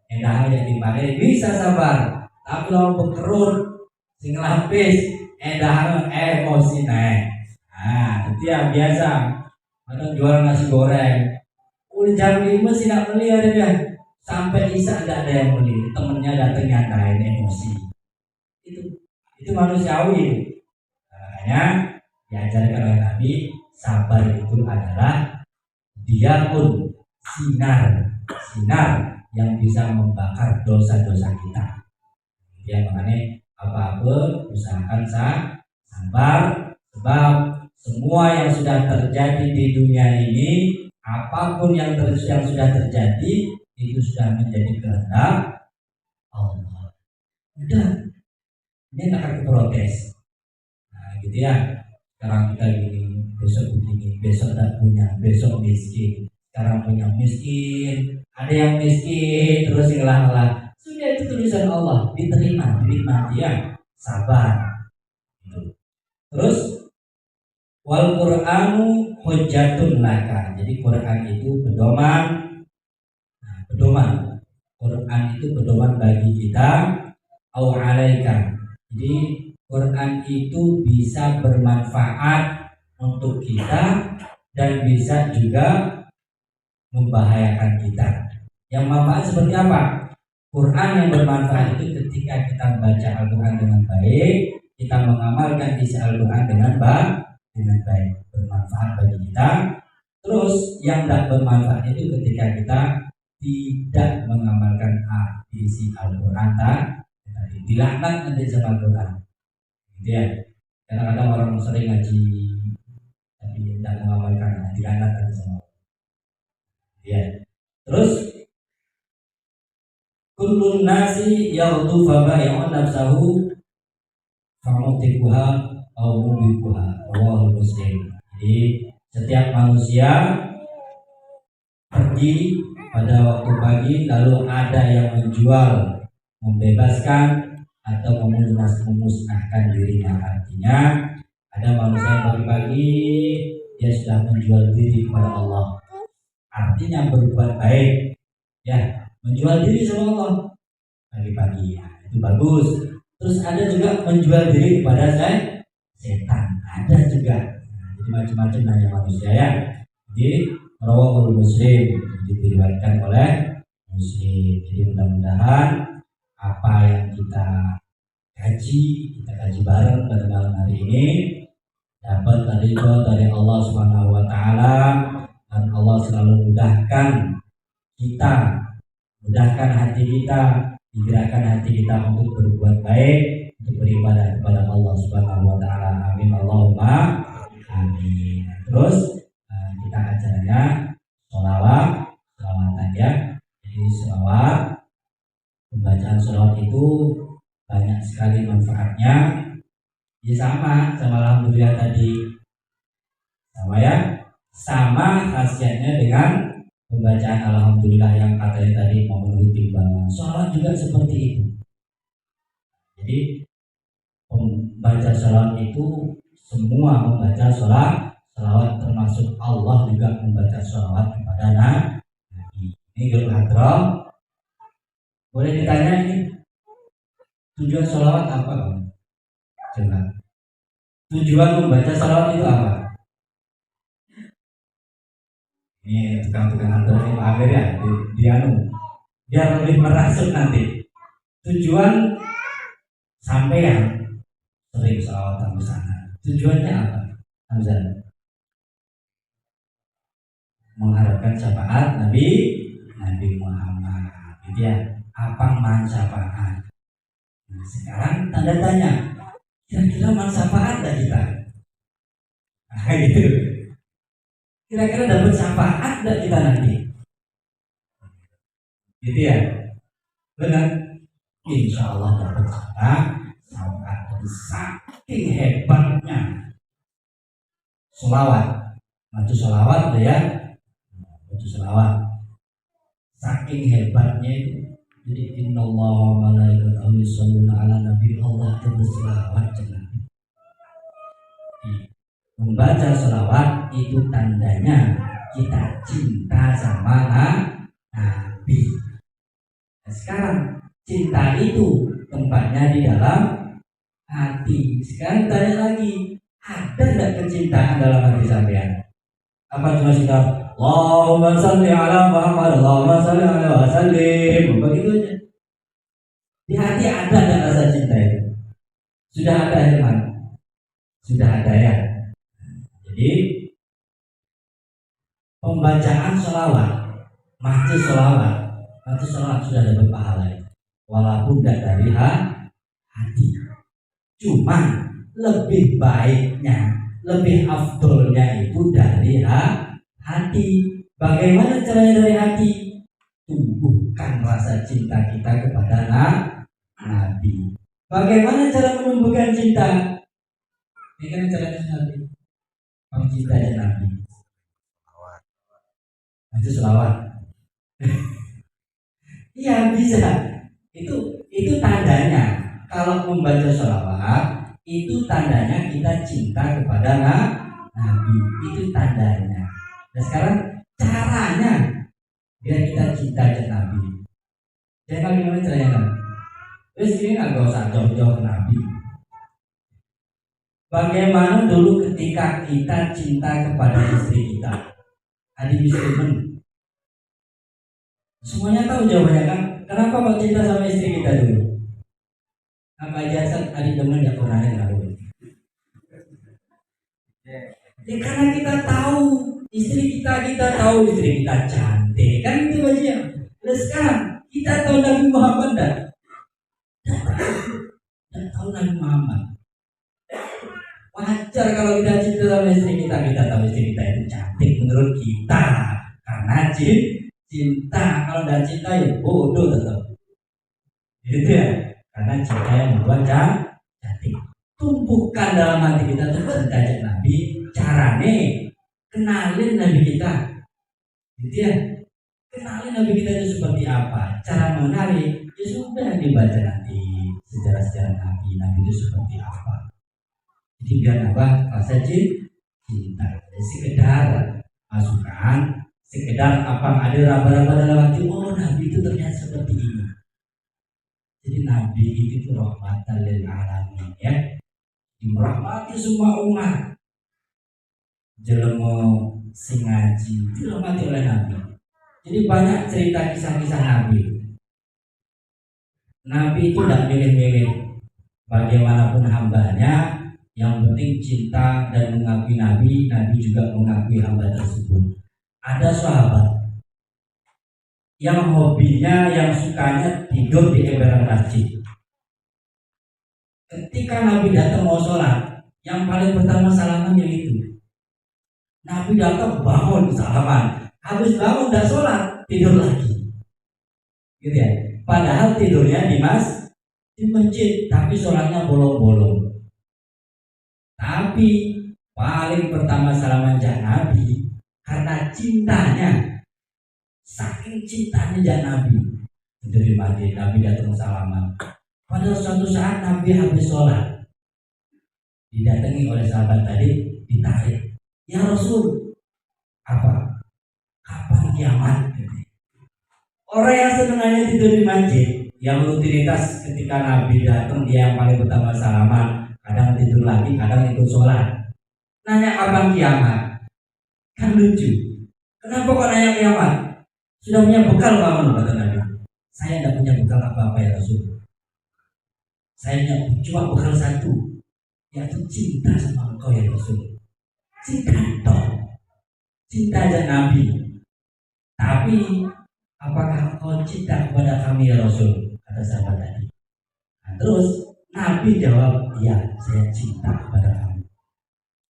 enak aja dipakai bisa sabar. Tapi kalau berkerut, sing ngelapis, enak emosi naik. Nah, itu yang biasa. Kadang jual nasi goreng, udah jam 5 sih nak beli ada dia. Sampai Isa tidak ada yang beli. Temennya datang nyandain emosi. Itu manusiawi. Makanya diajarkan oleh Nabi, sabar itu adalah dia pun sinar yang bisa membakar dosa-dosa kita. Dia makanya apa-apa usahakan sabar, sebab semua yang sudah terjadi di dunia ini, apapun yang sudah terjadi itu sudah menjadi kehendak Allah. Udah, ini akan protes. Nah, gitu ya. Sekarang kita gini, besok begini, besok tak punya, besok miskin. Sekarang punya miskin, ada yang miskin terus ngelah-ngelah. Sudah itu tulisan Allah, diterima, dinikmati ya, sabar. Terus wal Qur'anu hujjatun laka. Jadi Quran itu pedoman. Nah, pedoman. Quran itu pedoman bagi kita au alaika. Jadi Quran itu bisa bermanfaat untuk kita dan bisa juga membahayakan kita. Yang manfaat seperti apa? Quran yang bermanfaat itu ketika kita membaca Al-Quran dengan baik, kita mengamalkan isi Al-Quran dengan baik, bermanfaat bagi kita. Terus yang tidak bermanfaat itu ketika kita tidak mengamalkan isi Al-Quran tadi, dilaknat nanti sama Al-Quran. Gitu ya. Kadang-kadang orang sering ngaji tapi tidak mengamalkan, dilaknat nanti sama Allah. Ya. Terus kullun nasi yaghdu fa bai'un nafsahu famutikuha au mubikuha, rawahu Muslim. Jadi setiap manusia pergi pada waktu pagi lalu ada yang menjual, membebaskan atau memusnahkan dirinya. Artinya ada manusia yang pagi-pagi dia sudah menjual diri kepada Allah. Artinya berbuat baik, ya, menjual diri sama Allah pagi-pagi, ya, itu bagus. Terus ada juga menjual diri kepada setan, ada juga. Nah, jadi macam-macam nanya manusia ya. Jadi rawahul Muslim, diriwayatkan oleh Muslim. Jadi mudah-mudahan apa yang kita kaji bareng pada malam hari ini dapat ridho dari Allah Subhanahu wa taala, dan Allah selalu mudahkan hati kita, digerakkan hati kita untuk berbuat baik, untuk beribadah kepada Allah Subhanahu wa taala. Amin Allahumma amin. Terus kita acaranya sholawatan ya. Jadi sholawat, pembacaan sholawat itu banyak sekali manfaatnya. Ya sama alhamdulillah tadi. Sama ya. Sama khasiatnya dengan pembacaan alhamdulillah yang katanya tadi memenuhi timbangan. Sholawat juga seperti itu. Jadi membaca sholawat itu semua membaca sholawat, termasuk Allah juga membaca sholawat kepada Nabi. Ini Guru Hadroh. Boleh ditanya ini tujuan sholawat apa? Coba. Tujuan membaca sholawat itu apa? Ini tukang-tukang Hadroh ini Amir ya, biar lebih merasuk nanti. Tujuan sampean sering sholawatan bersama. Tujuannya apa? Hamzah. mengharapkan syafaat Nabi Muhammad. Gitu ya. Apa manfaat? Nah, sekarang tanda tanya, kira-kira manfaat gak kita? Nah, gitu. Kira-kira dapat syafaat gak kita nanti? Gitu ya. Benar? Insya Allah dapat syafaat. Saking hebatnya sholawat. Maju sholawat ya. Maju sholawat. Saking hebatnya itu. Jadi innallaha wa malaikatahu yusholluna ala nabi. Allah itu berselawat dengan membaca sholawat itu tandanya kita cinta sama Nabi. Nah, sekarang cinta itu tempatnya di dalam hati. Sekarang tanya lagi, ada tidak kecintaan dalam hati sampean? Apa cuma sikap Allahumma sholli ala Muhammad, Allahumma sholli ala wa sallim, begitu aja? Di hati ada tidak rasa cinta itu? Sudah ada Herman? Sudah ada ya. Jadi pembacaan sholawat, mati sholawat sudah dapat pahala itu. Walaupun tidak dari hati. Cuman lebih baiknya, lebih afdolnya itu dari hati. Bagaimana caranya dari hati? Tumbuhkan rasa cinta kita kepada Nabi. Bagaimana cara menumbuhkan cinta? Ini kan caranya Nabi. Mencintai Nabi. Itu selawat. Iya bisa. Itu tandanya. Kalau membaca sholawat itu tandanya kita cinta kepada Nabi. Itu tandanya. Nah sekarang caranya biar kita cinta ke Nabi. Jadi gimana caranya kan? Terus ini nggak usah jauh-jauh ke Nabi. Bagaimana dulu ketika kita cinta kepada istri kita, adik istri semuanya tahu jawabannya kan? Kenapa kok cinta sama istri kita dulu? Apa aja adik teman yang pernah dengar? Ya karena kita tahu istri kita tahu istri kita cantik kan itu aja. Nah sekarang kita tahu Nabi Muhammad dan tahu Nabi Muhammad. Wajar kalau kita cinta sama istri kita tahu istri kita itu cantik menurut kita karena cinta. Kalau tidak cinta ya bodoh tetap. Gitu ya. Karena cinta yang membuat cantik. Tumbuhkan dalam hati kita tuh cinta Nabi. Caranya kenalin Nabi kita. Gitu ya. Kenalin Nabi kita itu seperti apa. Cara mengenali ya sudah dibaca nanti sejarah-sejarah Nabi itu seperti apa. Jadi biar apa? Rasa cinta. Sekedar masukan, sekedar apa ada raba-raba dalam hati. Oh Nabi itu ternyata seperti ini. Jadi Nabi itu rahmatan lil alamin ya. Dirahmati semua umat. Jelema sing ngaji dirahmati oleh Nabi. Jadi banyak cerita kisah-kisah Nabi. Nabi itu tidak milih-milih bagaimanapun hambanya. Yang penting cinta dan mengakui Nabi, Nabi juga mengakui hamba tersebut. Ada sahabat yang hobinya, yang sukanya tidur di emperan masjid. Ketika Nabi datang mau sholat, yang paling pertama salaman yang itu. Nabi datang bangun salaman, habis bangun dan sholat tidur lagi. Gitu ya. Padahal tidurnya di masjid, tapi sholatnya bolong-bolong. Tapi paling pertama salaman Nabi karena cintanya, saking cintanya Nabi dari masjid Nabi datang salaman. Pada suatu saat Nabi habis sholat didatangi oleh sahabat tadi, ditarik, ya Rasul, apa? Kapan kiamat? Orang yang senangnya tidur di masjid, yang rutinitas ketika Nabi datang dia yang paling pertama salaman. Kadang tidur lagi, kadang ikut sholat. Nanya kapan kiamat? Kan lucu. Kenapa kok nanya kiamat? Sudah punya bekal kamu, kata Nabi. Saya tidak punya bekal apa-apa ya Rasul. Saya cuma bekal satu, yaitu cinta sama engkau ya Rasul. Cinta toh. cinta aja Nabi, tapi apakah kau cinta kepada kami ya Rasul? Kata sahabat tadi. Nah, terus Nabi jawab, ya saya cinta kepada kamu.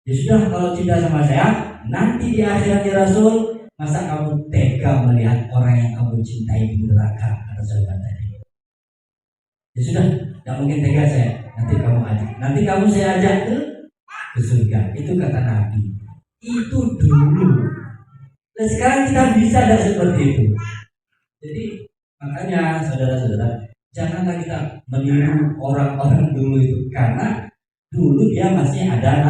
Ya sudah, kalau cinta sama saya, nanti di akhirat ya Rasul, masa kamu tega melihat orang yang kamu cintai di neraka? Kata sahabat tadi. Ya sudah, tidak mungkin tega saya. Nanti kamu saya ajak ke surga. Itu kata Nabi. Itu dulu. Dan sekarang kita bisa tidak seperti itu. Jadi makanya saudara-saudara, janganlah kita meniru orang-orang dulu itu, karena dulu dia masih ada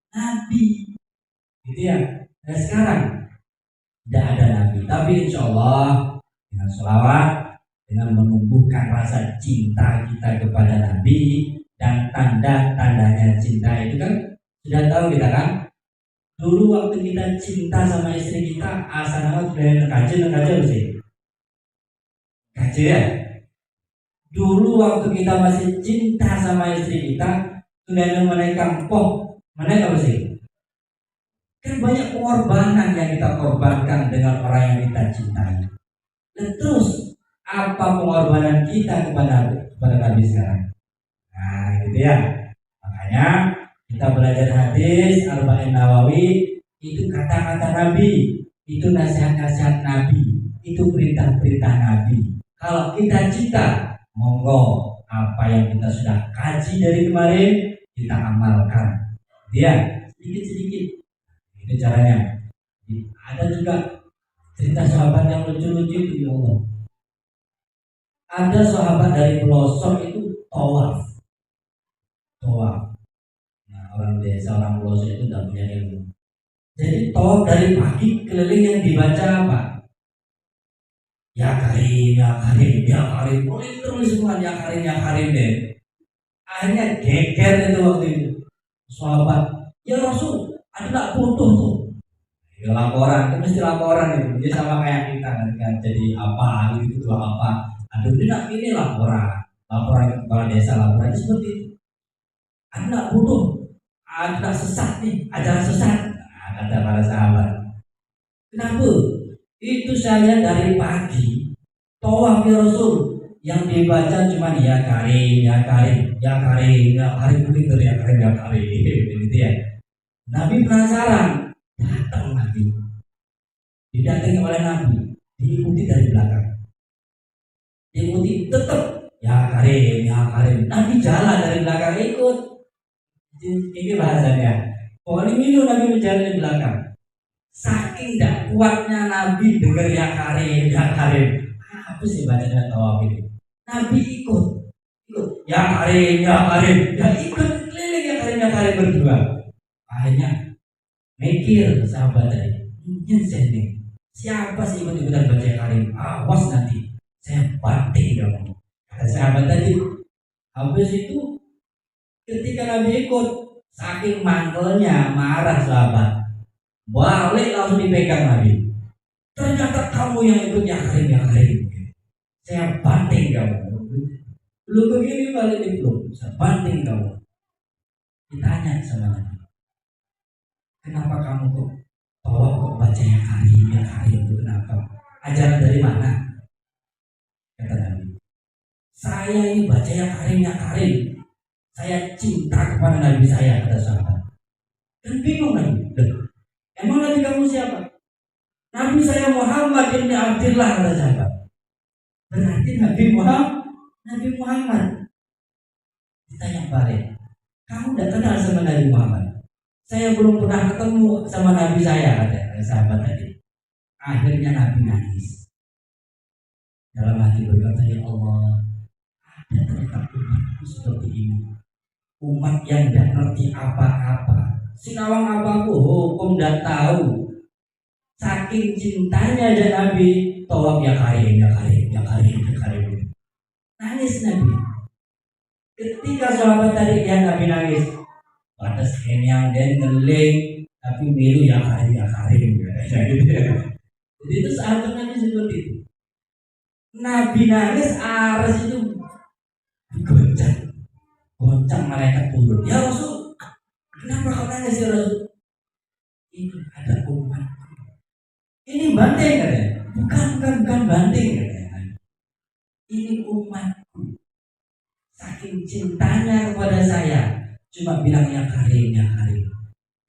Nabi, gitu ya. Dan sekarang tidak ada Nabi, tapi insya Allah dengan sholawat, dengan menumbuhkan rasa cinta kita kepada Nabi dan tanda-tandanya cinta itu kan sudah tahu kita kan. Dulu waktu kita cinta sama istri kita, asal nama sudah kajian sih. Kajian. Dulu waktu kita masih cinta sama istri kita, sudah menaikkan mana apa sih? Kan banyak pengorbanan yang kita korbankan dengan orang yang kita cintai. Dan terus apa pengorbanan kita kepada Nabi sekarang? Nah, gitu ya. Makanya kita belajar hadis Arba'in Nawawi, itu kata-kata Nabi, itu nasihat-nasihat Nabi, itu perintah-perintah Nabi. Kalau kita cinta, monggo apa yang kita sudah kaji dari kemarin kita amalkan. Dia sedikit-sedikit. Itu caranya. Ada juga cerita sahabat yang lucu-lucu itu, ya Allah. Ada sahabat dari pelosok itu tawaf. Nah, orang desa, orang pelosok itu tidak punya ilmu. Jadi tawaf dari pagi keliling, yang dibaca apa? Ya Karim, ya Karim, ya Karim. Boleh terus semua ya Karim deh. Akhirnya geger itu waktu itu. Sahabat, ya Rasul, ada tak butuh tuh? Ya, laporan, itu mesti laporan itu. Dia sama kayak kita kan, jadi apa gitu apa. Aduh, ini laporan ke kepala desa, laporan seperti itu. Ada butuh, ada sesat nih, ajaran sesat. Nah, kata para sahabat. Kenapa? Itu saya dari pagi tawaf ya Rasul, yang dibaca cuma ya Karim, ya Karim, ya Karim, ya Karim, begitu ya Karim, ya Karim, gitu ya. Nabi penasaran, datang Nabi, didatangi oleh Nabi, diikuti dari belakang, diikuti tetap ya Karim, ya Karim. Nabi jalan dari belakang ikut. Ini bahasanya. Pokoknya minum Nabi berjalan di belakang. Saking tidak kuatnya Nabi dengar ya Karim, ya Karim. Apa sih bacanya tawaf ini? Nabi ikut. Ya Karim, ya Karim. Ya ikut keliling ya Karim berdua. Akhirnya mikir sahabat tadi. Mungkin saya siapa sih ikut-ikutan baca ya Karim? Awas nanti saya banting kamu. Kata sahabat tadi. Habis itu ketika Nabi ikut, saking mantelnya marah sahabat, balik langsung dipegang Nabi. Ternyata kamu yang ikut ya Karim. Saya banting kamu. Lu begini balik di belum, saya banting kamu. Ditanya sama Nabi, kenapa kamu kok baca ya Karim itu kenapa? Ajaran dari mana? Kata Nabi, saya ini baca ya Karim. Saya cinta kepada Nabi saya, kata sahabat. Dan bingung Nabi. Emang Nabi kamu siapa? Nabi saya Muhammad bin Abdullah, kata sahabat. Berarti Nabi Muhammad. Ditanya balik, kamu tidak kenal sama Nabi Muhammad? Saya belum pernah ketemu sama Nabi saya, kata sahabat tadi. Akhirnya Nabi nangis. Dalam hati berkata, ya Allah, ada ternyata umatku seperti ini. Umat yang tidak ngerti apa-apa, sinawang apa-apa hukum dan tahu. Saking cintanya aja Nabi, tawaf ya Karim. Nangis Nabi. Ketika sahabat tadi dia Nabi nangis, batas kenyang dan ngeling, tapi milu ya Karim. Jadi itu sahabat Nabi seperti itu. Nabi nangis, aras itu goncang malaikat turun. Ya Rasul, kenapa kau nangis ya Rasul? Itu ada umat banting katanya. Bukan banting katanya. Ini umatku. Saking cintanya kepada saya, cuma bilangnya Karim ya Karim.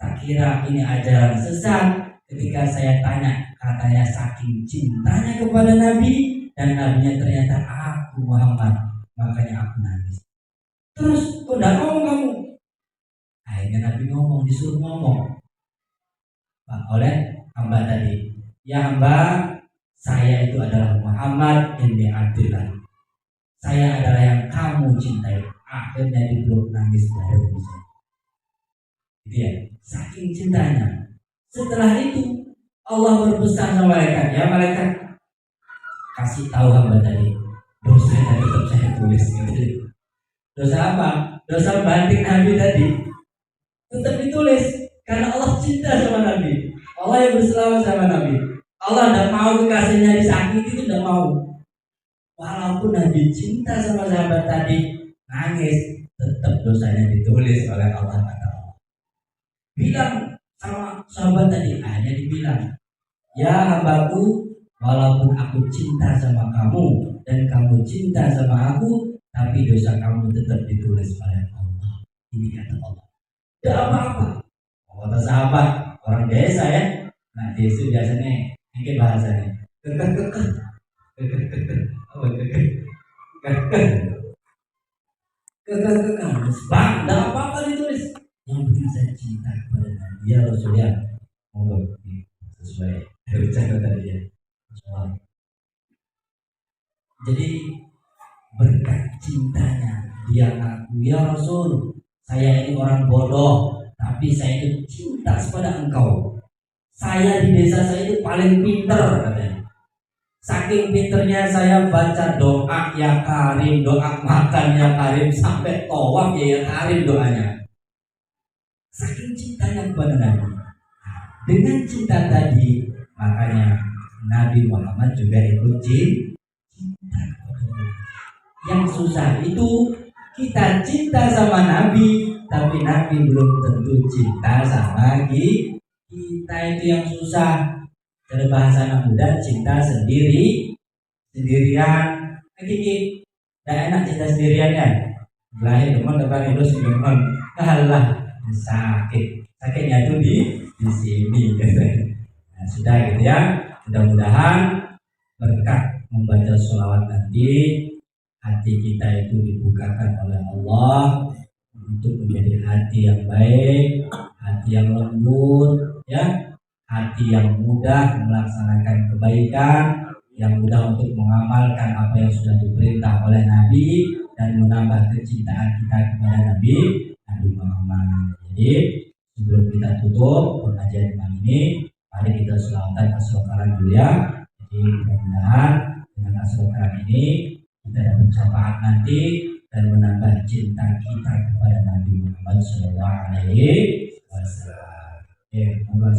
Tak kira ini ajaran sesat. Ketika saya tanya, katanya saking cintanya kepada Nabi, dan Nabinya ternyata aku Muhammad, makanya aku nangis. Terus kok tidak ngomong kamu? Akhirnya Nabi ngomong, disuruh ngomong oleh hamba tadi. Ya hamba, saya itu adalah Muhammad bin Abdullah. Saya adalah yang kamu cintai. Akhirnya dipeluk nangis dari bisa. Gitu ya, saking cintanya. Setelah itu Allah berpesan sama malaikat, ya malaikat, kasih tahu hamba tadi, dosanya tetap saya tulis. Gitu. Dosa apa? Dosa banting Nabi tadi tetap ditulis karena Allah cinta sama Nabi. Allah yang berselawat sama Nabi. Allah tidak mau kekasihnya disakiti, itu tidak mau. Walaupun Nabi cinta sama sahabat tadi, nangis, tetap dosanya ditulis oleh Allah. Kata Allah. Bilang sama sahabat tadi, hanya dibilang, ya hambaku, walaupun aku cinta sama kamu dan kamu cinta sama aku, tapi dosa kamu tetap ditulis oleh Allah. Ini kata Allah. Tidak apa-apa. Kata sahabat, orang desa ya. Nah desa biasanya, ini bahasanya kekeh. Bang, tidak apa-apa ditulis. Yang penting saya cinta kepada Nabi ya Rasulullah. Monggo sesuai rencana tadi ya. Jadi berkat cintanya dia ngaku, ya Rasul, saya ini orang bodoh, tapi saya itu cinta kepada engkau. Saya di desa saya itu paling pintar katanya. Saking pinternya saya baca doa ya Karim, doa makan ya Karim, sampai tawaf ya Karim doanya. Saking cintanya kepada Nabi. Dengan cinta tadi, makanya Nabi Muhammad juga ikut cinta. Yang susah itu kita cinta sama Nabi, tapi Nabi belum tentu cinta sama kita. Itu yang susah. Dalam bahasa anak muda, cinta sendirian. Kiki, tidak enak cinta sendirian kan? Lahir teman depan itu teman, kalah sakitnya itu di sini. Nah, sudah gitu ya. Mudah-mudahan berkat membaca sholawat nanti, hati kita itu dibukakan oleh Allah untuk menjadi hati yang baik, hati yang lembut, ya. Hati yang mudah melaksanakan kebaikan, yang mudah untuk mengamalkan apa yang sudah diperintah oleh Nabi dan menambah kecintaan kita kepada Nabi Muhammad. Jadi sebelum kita tutup pengajian malam ini, mari kita selawatan asrokaran dulu ya. Jadi mudah-mudahan dengan asrokaran ini kita dapat syafaat nanti dan menambah cinta kita kepada Nabi Muhammad SAW. Monggo